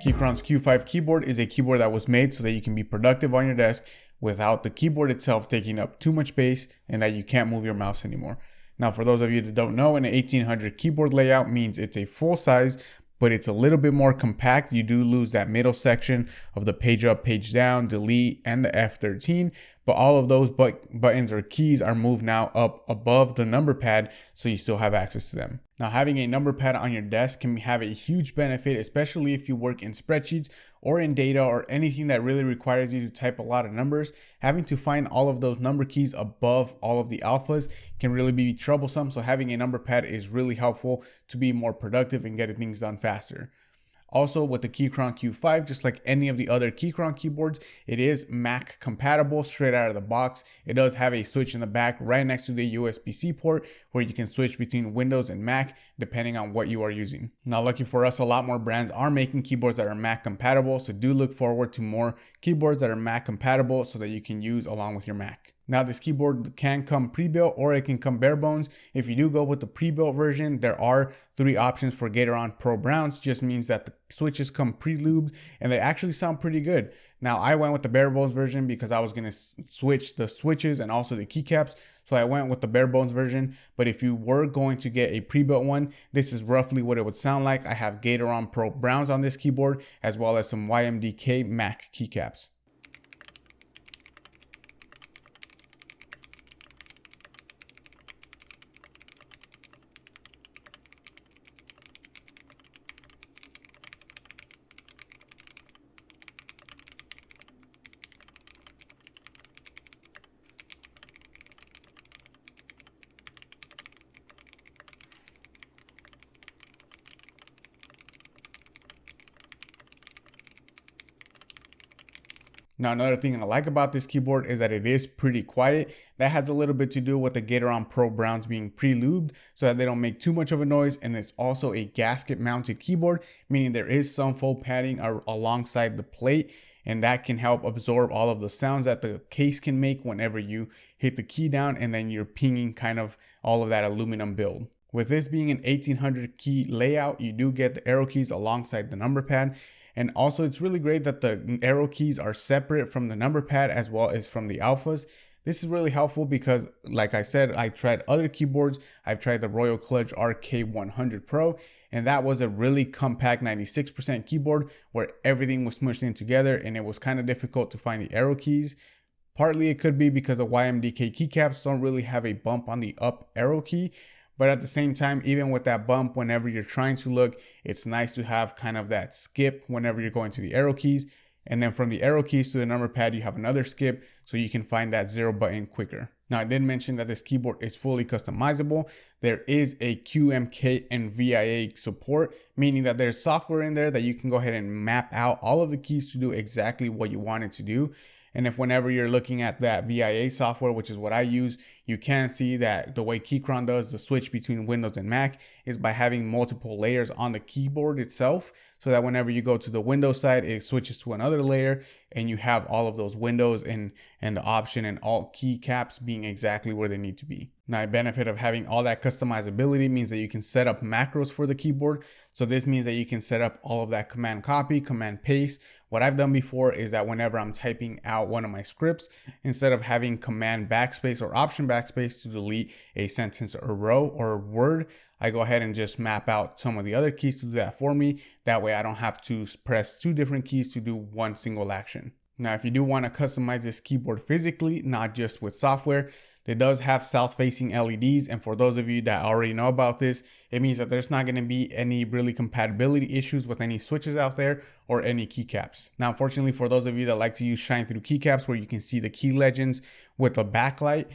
Keychron's Q5 keyboard is a keyboard that was made so that you can be productive on your desk without the keyboard itself taking up too much space and that you can't move your mouse anymore. Now, for those of you that don't know, an 1800 keyboard layout means it's a full size, but it's a little bit more compact. You do lose that middle section of the page up, page down, delete, and the F13, but all of those buttons or keys are moved now up above the number pad, so you still have access to them. Now, having a number pad on your desk can have a huge benefit, especially if you work in spreadsheets or in data or anything that really requires you to type a lot of numbers. Having to find all of those number keys above all of the alphas can really be troublesome, so having a number pad is really helpful to be more productive and getting things done faster. Also, with the Keychron Q5, just like any of the other Keychron keyboards, it is Mac compatible straight out of the box. It does have a switch in the back right next to the USB-C port where you can switch between Windows and Mac depending on what you are using. Now, lucky for us, a lot more brands are making keyboards that are Mac compatible, so do look forward to more keyboards that are Mac compatible so that you can use along with your Mac. Now, this keyboard can come pre-built or it can come bare bones. If you do go with the pre-built version, there are 3 options for Keychron Pro Browns. Just means that the switches come pre-lubed and they actually sound pretty good. Now, I went with the bare bones version because I was going to switch the switches and also the keycaps. So I went with the bare bones version. But if you were going to get a pre-built one, this is roughly what it would sound like. I have Keychron Pro Browns on this keyboard as well as some YMDK Mac keycaps. Now, another thing I like about this keyboard is that it is pretty quiet. That has a little bit to do with the Keychron Pro Browns being pre-lubed so that they don't make too much of a noise. And it's also a gasket mounted keyboard, meaning there is some faux padding alongside the plate, and that can help absorb all of the sounds that the case can make whenever you hit the key down and then you're pinging kind of all of that aluminum build. With this being an 1800 key layout, you do get the arrow keys alongside the number pad. And also, it's really great that the arrow keys are separate from the number pad as well as from the alphas. This is really helpful because, like I said, I tried other keyboards. I've tried the Royal Kludge RK100 Pro, and that was a really compact 96% keyboard where everything was smushed in together and it was kind of difficult to find the arrow keys. Partly it could be because the YMDK keycaps don't really have a bump on the up arrow key. But at the same time, even with that bump, whenever you're trying to look, it's nice to have kind of that skip whenever you're going to the arrow keys. And then from the arrow keys to the number pad, you have another skip so you can find that 0 button quicker. Now, I did mention that this keyboard is fully customizable. There is a QMK and VIA support, meaning that there's software in there that you can go ahead and map out all of the keys to do exactly what you want it to do. And if whenever you're looking at that VIA software, which is what I use, you can see that the way Keychron does the switch between Windows and Mac is by having multiple layers on the keyboard itself, so that whenever you go to the Windows side, it switches to another layer and you have all of those windows and the Option and Alt keycaps being exactly where they need to be. Now, a benefit of having all that customizability means that you can set up macros for the keyboard. So this means that you can set up all of that command copy, command paste. What I've done before is that whenever I'm typing out one of my scripts, instead of having command backspace or option backspace to delete a sentence or row or word, I go ahead and just map out some of the other keys to do that for me. That way I don't have to press 2 different keys to do one single action. Now, if you do want to customize this keyboard physically, not just with software, it does have south-facing LEDs, and for those of you that already know about this, it means that there's not going to be any really compatibility issues with any switches out there or any keycaps. Now, unfortunately, for those of you that like to use shine-through keycaps where you can see the key legends with a backlight,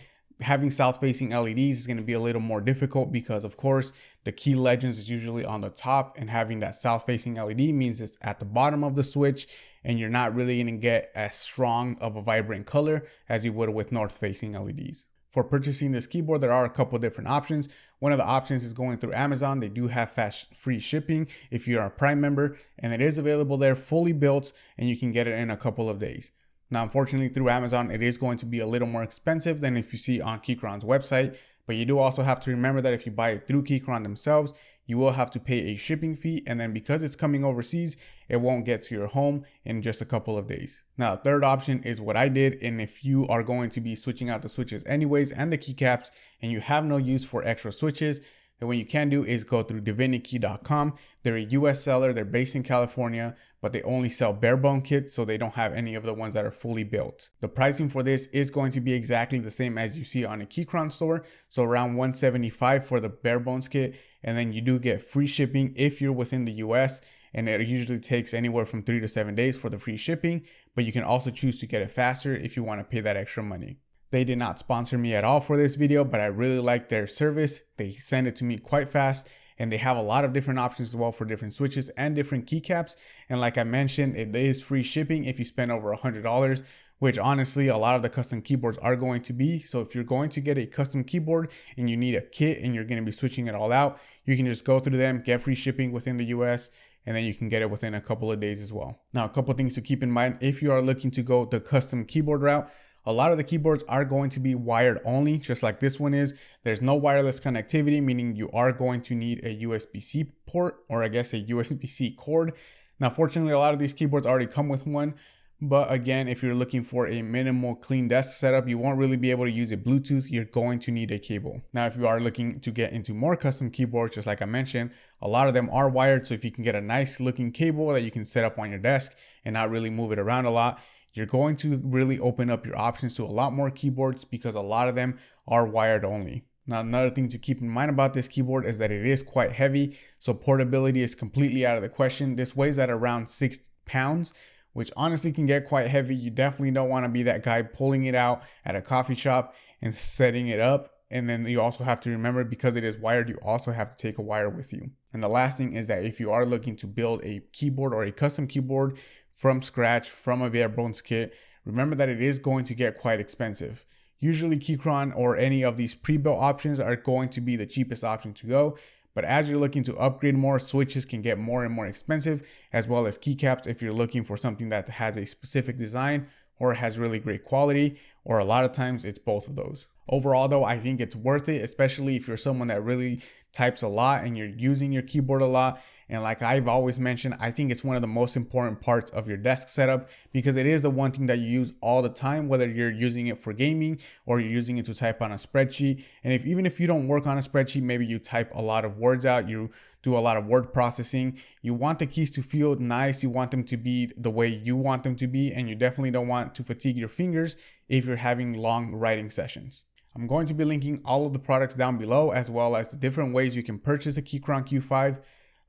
having south-facing LEDs is going to be a little more difficult because, of course, the key legends is usually on the top, and having that south-facing LED means it's at the bottom of the switch, and you're not really going to get as strong of a vibrant color as you would with north-facing LEDs. For purchasing this keyboard, there are a couple different options. One of the options is going through Amazon. They do have fast free shipping if you're a Prime member, and it is available there fully built, and you can get it in a couple of days. Now, unfortunately, through Amazon, it is going to be a little more expensive than if you see on Keychron's website, but you do also have to remember that if you buy it through Keychron themselves, you will have to pay a shipping fee, and then because it's coming overseas, it won't get to your home in just a couple of days. Now, third option is what I did, and if you are going to be switching out the switches anyways and the keycaps, and you have no use for extra switches, then what you can do is go through divinitykey.com. They're a US seller, they're based in California, but they only sell bare bone kits, so they don't have any of the ones that are fully built. The pricing for this is going to be exactly the same as you see on a Keychron store, so around $175 for the bare bones kit, and then you do get free shipping if you're within the US, and it usually takes anywhere from 3 to 7 days for the free shipping, but you can also choose to get it faster if you want to pay that extra money. They did not sponsor me at all for this video, but I really like their service. They send it to me quite fast, and they have a lot of different options as well for different switches and different keycaps. And like I mentioned, it is free shipping if you spend over $100, which honestly, a lot of the custom keyboards are going to be. So if you're going to get a custom keyboard and you need a kit and you're going to be switching it all out, you can just go through them, get free shipping within the US, and then you can get it within a couple of days as well. Now, a couple of things to keep in mind if you are looking to go the custom keyboard route. A lot of the keyboards are going to be wired only, just like this one is. There's no wireless connectivity, meaning you are going to need a USB-C port, or I guess a USB-C cord. Now, fortunately, a lot of these keyboards already come with one. But again, if you're looking for a minimal clean desk setup, you won't really be able to use a Bluetooth. You're going to need a cable. Now, if you are looking to get into more custom keyboards, just like I mentioned, a lot of them are wired. So if you can get a nice looking cable that you can set up on your desk and not really move it around a lot, you're going to really open up your options to a lot more keyboards because a lot of them are wired only. Now, another thing to keep in mind about this keyboard is that it is quite heavy, so portability is completely out of the question. This weighs at around 6 pounds, which honestly can get quite heavy. You definitely don't want to be that guy pulling it out at a coffee shop and setting it up. And then you also have to remember, because it is wired, you also have to take a wire with you. And the last thing is that if you are looking to build a keyboard or a custom keyboard from scratch, from a bare bones kit, remember that it is going to get quite expensive. Usually Keychron or any of these pre-built options are going to be the cheapest option to go. But as you're looking to upgrade more, switches can get more and more expensive, as well as keycaps if you're looking for something that has a specific design or has really great quality, or a lot of times it's both of those. Overall though, I think it's worth it, especially if you're someone that really types a lot and you're using your keyboard a lot. And like I've always mentioned, I think it's one of the most important parts of your desk setup, because it is the one thing that you use all the time, whether you're using it for gaming or you're using it to type on a spreadsheet. And even if you don't work on a spreadsheet, maybe you type a lot of words out, you do a lot of word processing, you want the keys to feel nice, you want them to be the way you want them to be, and you definitely don't want to fatigue your fingers if you're having long writing sessions. I'm going to be linking all of the products down below, as well as the different ways you can purchase a Keychron Q5.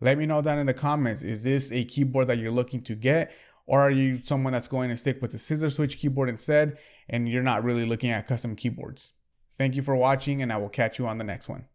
Let me know down in the comments, is this a keyboard that you're looking to get? Or are you someone that's going to stick with the scissor switch keyboard instead, and you're not really looking at custom keyboards? Thank you for watching, and I will catch you on the next one.